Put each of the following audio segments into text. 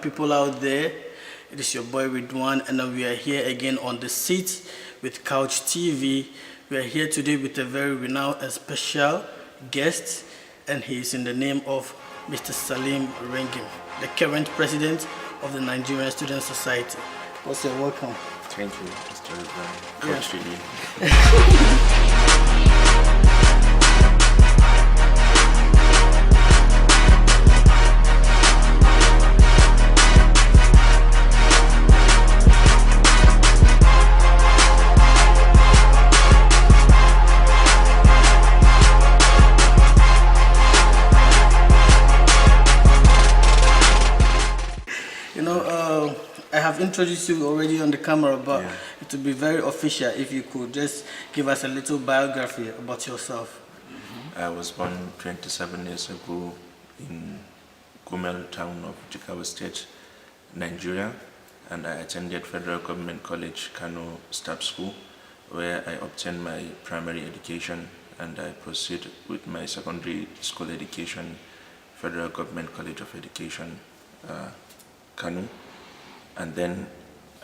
people out there? It is your boy Ridwan, and we are here again on the seat with Couch TV. We are here today with a very renowned and special guest, and he is in the name of Mr. Salim Ringim, the current president of the Nigerian Students Society. Also, welcome. Thank you, Mr. Ridwan. Couch TV. I have introduced you already on the camera, but it would be very official if you could just give us a little biography about yourself. I was born 27 years ago in Gumel town of Jigawa State, Nigeria, and I attended Federal Government College, Kano Staff School, where I obtained my primary education, and I proceeded with my secondary school education, Federal Government College of Education, Kano. And then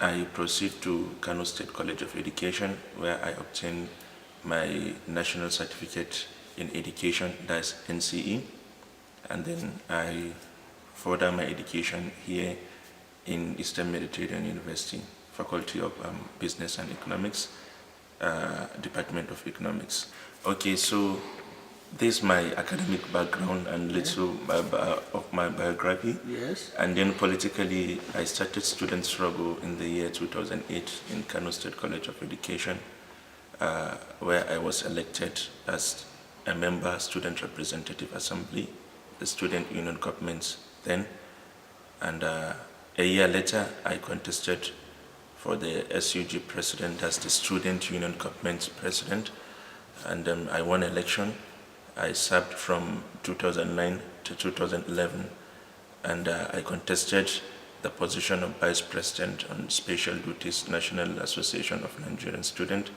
I proceed to Kano State College of Education, where I obtained my National Certificate in Education, that's NCE. And then I further my education here in Eastern Mediterranean University, Faculty of Business and Economics, Department of Economics. Okay, so this is my academic background and little of my biography. Yes. And then politically, I started student struggle in the year 2008 in Kano State College of Education, where I was elected as a member Student Representative Assembly, the student union government then. And a year later, I contested for the SUG president as the student union government president. And I won election. I served from 2009 to 2011, and I contested the position of Vice President on Special Duties, National Association of Nigerian Students,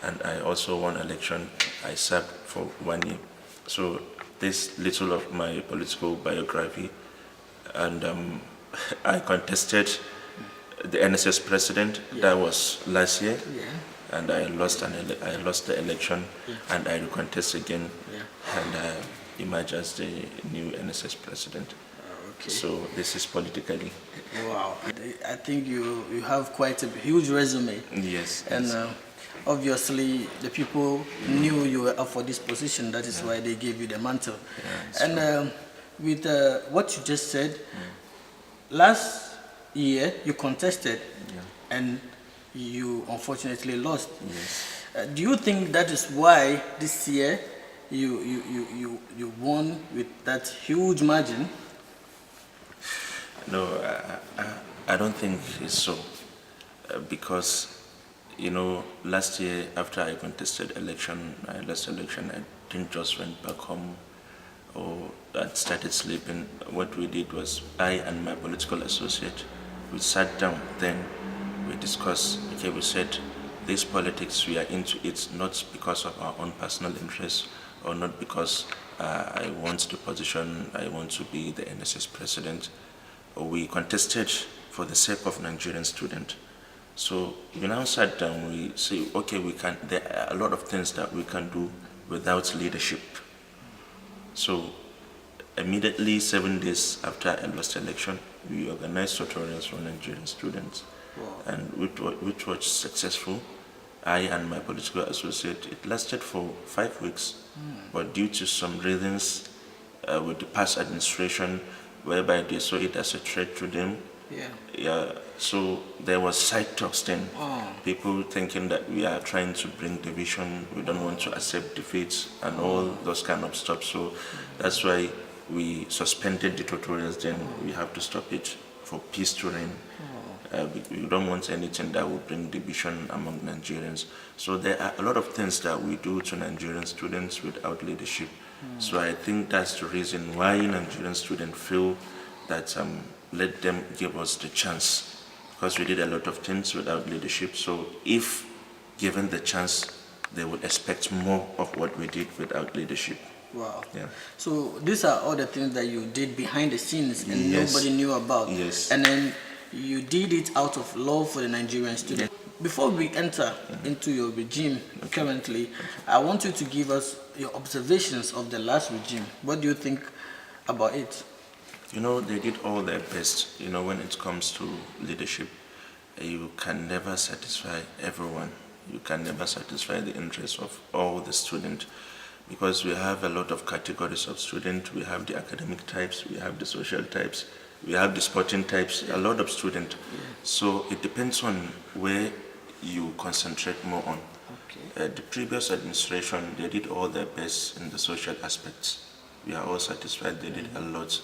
and I also won election. I served for 1 year. So this little of my political biography, and I contested the NSS president. That was last year. And I lost the election, and I contest again, and emerge as the new NSS president. Okay. So this is politically. Wow, I think you have quite a huge resume. Yes. And obviously the people knew you were up for this position. That is why they gave you the mantle. And with what you just said, last year you contested, and you unfortunately lost. Yes. Do you think that is why this year you won with that huge margin? No, I don't think it's so, because last year after I contested election, I lost election. I didn't just went back home or I started sleeping. What we did was I and my political associate, we sat down then. We discussed, we said, this politics, we are into it not because of our own personal interests or not because I want the position, I want to be the NSS president. We contested for the sake of Nigerian students. So we now sat down, we say, okay, there are a lot of things that we can do without leadership. So immediately 7 days after I lost election, we organized tutorials for Nigerian students. Wow. And which was successful. I and my political associate, it lasted for 5 weeks, but due to some reasons with the past administration, whereby they saw it as a threat to them, so there was side talks then. People thinking that we are trying to bring division, we don't want to accept defeats and all those kind of stuff. So that's why we suspended the tutorials then. We have to stop it for peace to reign. We don't want anything that will bring division among Nigerians. So there are a lot of things that we do to Nigerian students without leadership. So I think that's the reason why Nigerian students feel that let them give us the chance, because we did a lot of things without leadership. So if given the chance, they would expect more of what we did without leadership. Wow. Yeah. So these are all the things that you did behind the scenes and Yes. nobody knew about. Yes. And then you did it out of love for the Nigerian student. Before we enter into your regime currently, I want you to give us your observations of the last regime. What do you think about it? You know, they did all their best. You know, when it comes to leadership, you can never satisfy everyone. You can never satisfy the interests of all the students, because we have a lot of categories of students. We have the academic types, we have the social types, we have the sporting types, a lot of students. So it depends on where you concentrate more on. Okay. The previous administration, they did all their best in the social aspects. We are all satisfied they did a lot.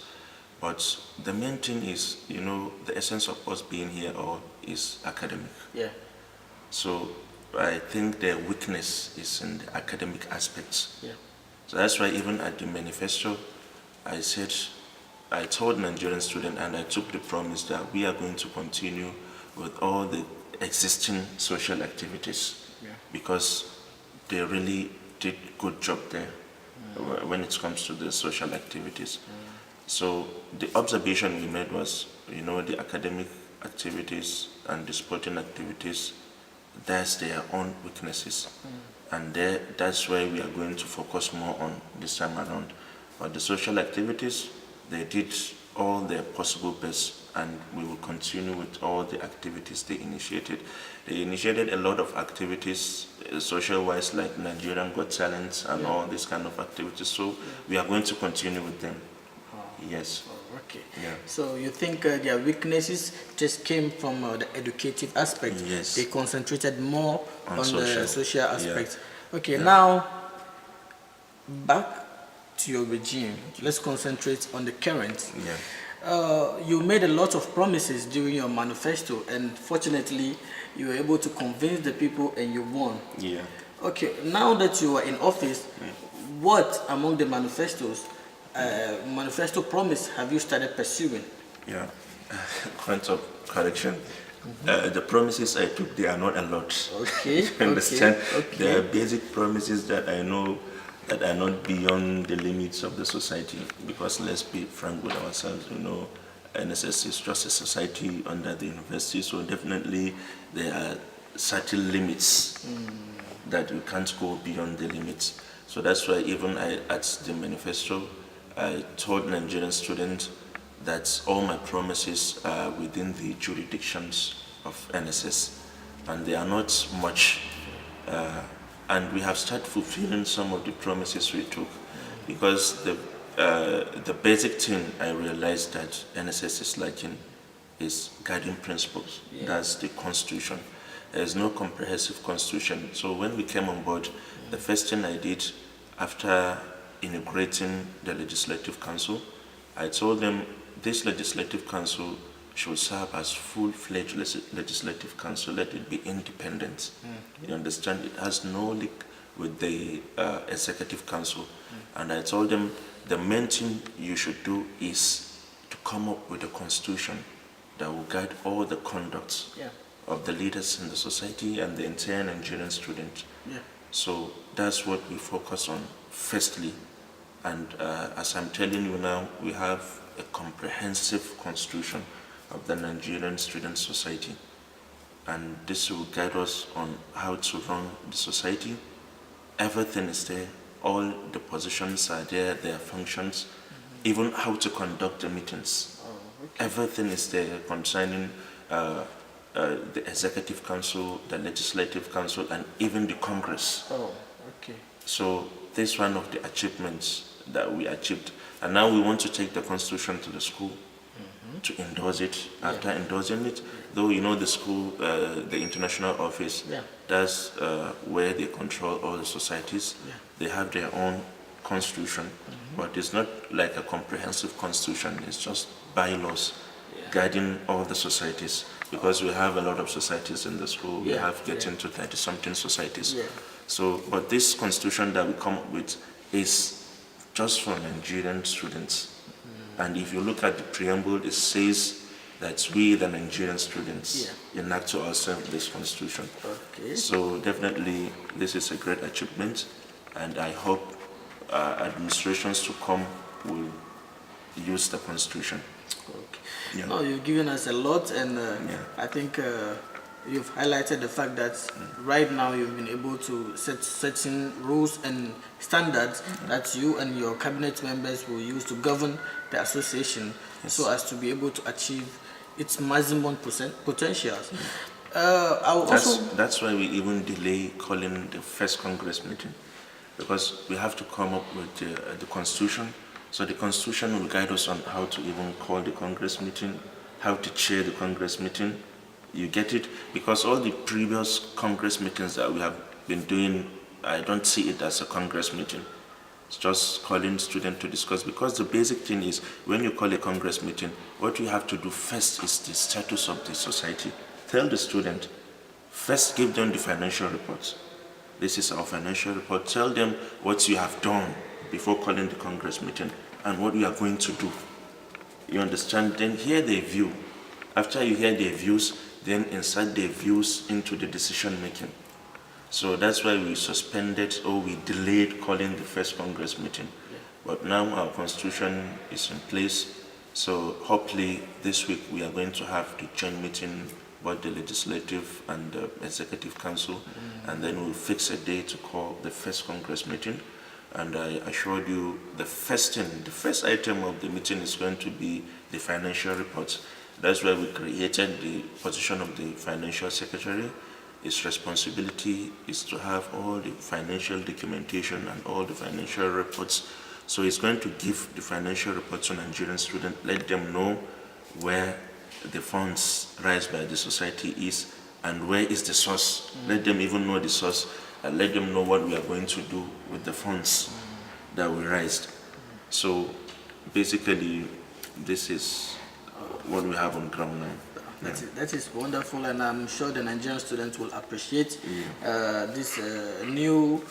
But the main thing is, you know, the essence of us being here all is academic. Yeah. So I think their weakness is in the academic aspects. Yeah. So that's why even at the manifesto, I told Nigerian students, and I took the promise that we are going to continue with all the existing social activities, because they really did good job there when it comes to the social activities. So the observation we made was, you know, the academic activities and the sporting activities, that's their own weaknesses. And that's why we are going to focus more on this time around. But the social activities, they did all their possible best, and we will continue with all the activities they initiated. They initiated a lot of activities, social-wise, like Nigerian Got Talent and all these kind of activities. So we are going to continue with them. Yes. Oh, okay. Yeah. So you think their weaknesses just came from the educative aspect? Yes. They concentrated more on the social aspect. Yeah. Okay, now back to your regime. Let's concentrate on the current. Yeah. You made a lot of promises during your manifesto, and fortunately, you were able to convince the people and you won. Yeah. Okay, now that you are in office, what among the manifesto promise have you started pursuing? Yeah. Point of correction. The promises I took, they are not a lot. Okay. You understand? Okay. There are basic promises that I know that are not beyond the limits of the society, because let's be frank with ourselves, you know, NSS is just a society under the university, so definitely there are certain limits that we can't go beyond the limits. So that's why even at the manifesto, I told Nigerian students that all my promises are within the jurisdictions of NSS, and they are not much. And we have started fulfilling some of the promises we took, because the basic thing I realized that NSS is lacking is guiding principles. That's the constitution. There is no comprehensive constitution. So when we came on board, the first thing I did after integrating the Legislative Council, I told them this Legislative Council should serve as full-fledged Legislative Council. Let it be independent. You understand? It has no link with the Executive Council. And I told them the main thing you should do is to come up with a constitution that will guide all the conduct of the leaders in the society and the entire Nigerian student. So that's what we focus on firstly. And as I'm telling you now, we have a comprehensive constitution of the Nigerian Students Society. And this will guide us on how to run the society. Everything is there. All the positions are there, their functions, even how to conduct the meetings. Everything is there concerning the Executive Council, the Legislative Council, and even the Congress. So this is one of the achievements that we achieved. And now we want to take the Constitution to the school to endorse it. After endorsing it, though you know the school, the international office, that's where they control all the societies. They have their own constitution, but it's not like a comprehensive constitution. It's just bylaws guiding all the societies, because we have a lot of societies in the school. We have getting to 30-something societies. So, but this constitution that we come up with is just for Nigerian students. And if you look at the preamble, it says that we, the Nigerian students, enact to ourselves this constitution. So definitely, this is a great achievement, and I hope administrations to come will use the constitution. Okay. Yeah. No, you've given us a lot, and Yeah. I think you've highlighted the fact that right now you've been able to set certain rules and standards that you and your cabinet members will use to govern the association, so as to be able to achieve its maximum potentials. That's why we even delay calling the first Congress meeting, because we have to come up with the constitution. So the constitution will guide us on how to even call the Congress meeting, how to chair the Congress meeting. You get it? Because all the previous Congress meetings that we have been doing, I don't see it as a Congress meeting. It's just calling students to discuss, because the basic thing is when you call a Congress meeting, what you have to do first is the status of the society. Tell the student, first give them the financial reports. This is our financial report. Tell them what you have done before calling the Congress meeting and what we are going to do. You understand? Then hear their view. After you hear their views, then insert their views into the decision making. So that's why we suspended or we delayed calling the first Congress meeting. But now our constitution is in place. So hopefully this week we are going to have the joint meeting, both the legislative and the executive council, and then we'll fix a day to call the first Congress meeting. And I assured you the first item of the meeting is going to be the financial reports. That's why we created the position of the financial secretary. Its responsibility is to have all the financial documentation and all the financial reports. So it's going to give the financial reports to Nigerian students, let them know where the funds raised by the society is and where is the source. Let them even know the source, and let them know what we are going to do with the funds that we raised. So basically, this is what we have on ground now. That is wonderful, and I'm sure the Nigerian students will appreciate this new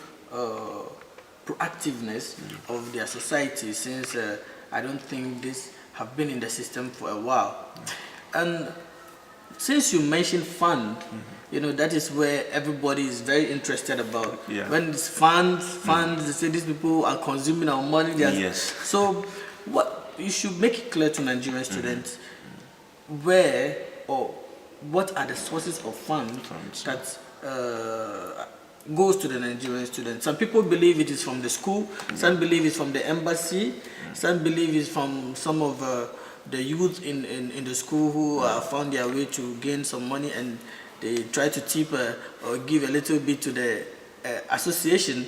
proactiveness of their society, since I don't think this have been in the system for a while. And since you mentioned fund, you know, that is where everybody is very interested about. Yeah. When it's funds, they say these people are consuming our money. Yes. So what you should make it clear to Nigerian students where or what are the sources of funds that goes to the Nigerian students. Some people believe it is from the school, some believe it's from the embassy, some believe it's from some of the youth in the school who found their way to gain some money, and they try to tip or give a little bit to the association.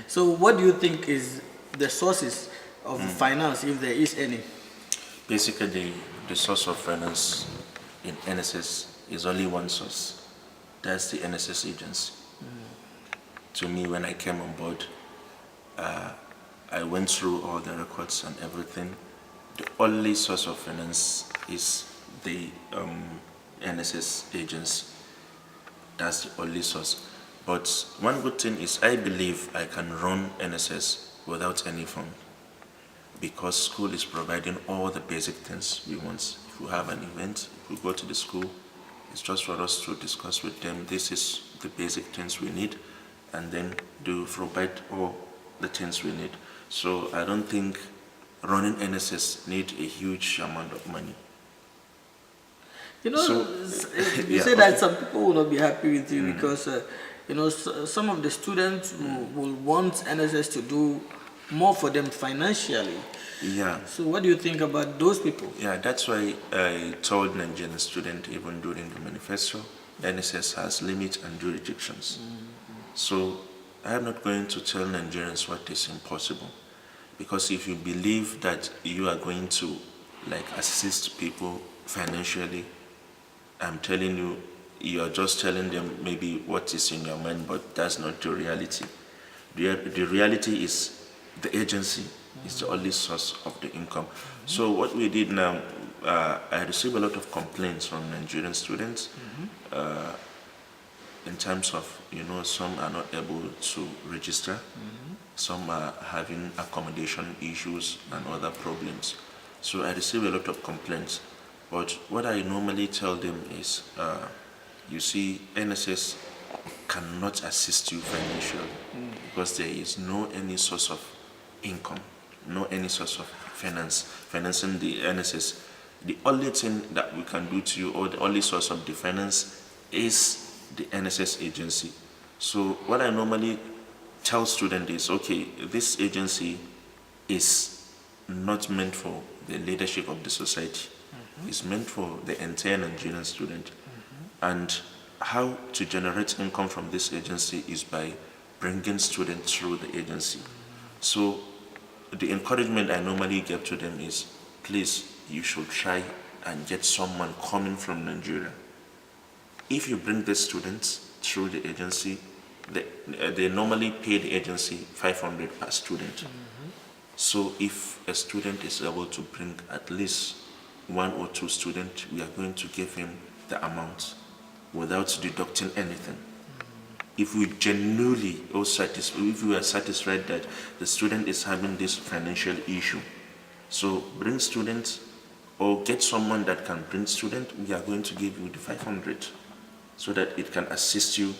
So what do you think is the sources of finance, if there is any? Basically, the source of finance in NSS is only one source. That's the NSS agency. To me, when I came on board, I went through all the records and everything. The only source of finance is the NSS agency. That's the only source. But one good thing is I believe I can run NSS without any fund, because school is providing all the basic things we want. If we have an event, if we go to the school, it's just for us to discuss with them, this is the basic things we need, and then do provide all the things we need. So I don't think running NSS need a huge amount of money. You know, you say that some people will not be happy with you because, you know, some of the students will want NSS to do more for them financially. Yeah. So what do you think about those people? Yeah, that's why I told Nigerian students, even during the manifesto, NSS has limits and jurisdictions. So I'm not going to tell Nigerians what is impossible, because if you believe that you are going to assist people financially, I'm telling you, you are just telling them maybe what is in your mind, but that's not the reality. The reality is the agency is the only source of the income. So what we did now, I received a lot of complaints from Nigerian students in terms of, some are not able to register, some are having accommodation issues and other problems. So I received a lot of complaints. But what I normally tell them is, you see, NSS cannot assist you financially because there is no any source of income, no any source of financing the NSS. The only thing that we can do to you, or the only source of the finance, is the NSS agency. So what I normally tell students is, okay, this agency is not meant for the leadership of the society. It's meant for the entire Nigerian student. And how to generate income from this agency is by bringing students through the agency. So the encouragement I normally give to them is, please, you should try and get someone coming from Nigeria. If you bring the students through the agency, they normally pay the agency 500 per student. So if a student is able to bring at least 1 or 2 students, we are going to give him the amount without deducting anything. If we genuinely if we are satisfied that the student is having this financial issue, so bring students or get someone that can bring students, we are going to give you the 500 so that it can assist you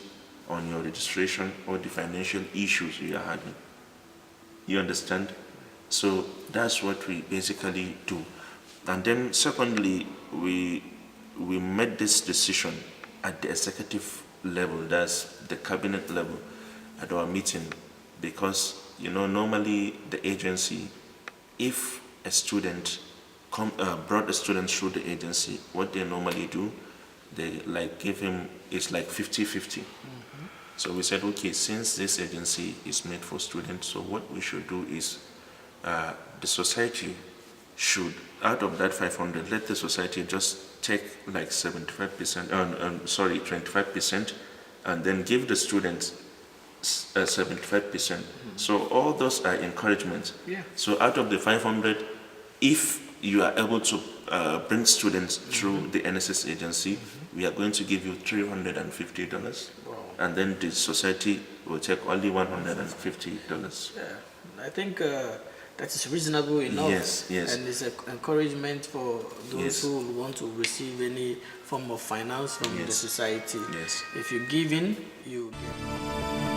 on your registration or the financial issues you are having. You understand? So that's what we basically do. And then secondly, we made this decision at the executive level, that's the cabinet level, at our meeting, because normally the agency, if a student brought a student through the agency, what they normally do, they give him, it's like 50-50. So we said, okay, since this agency is made for students, so what we should do is the society should, out of that 500, let the society just take like 75%, 25%, and then give the students 75%. So all those are encouragements. Yeah. So out of the 500, if you are able to bring students through the NSS agency, we are going to give you $350. Wow. And then the society will take only $150. Yeah, I think that is reasonable enough. Yes, yes. And it's an encouragement for those Yes. who want to receive any form of finance from the Yes. society. Yes. If you give in, you get.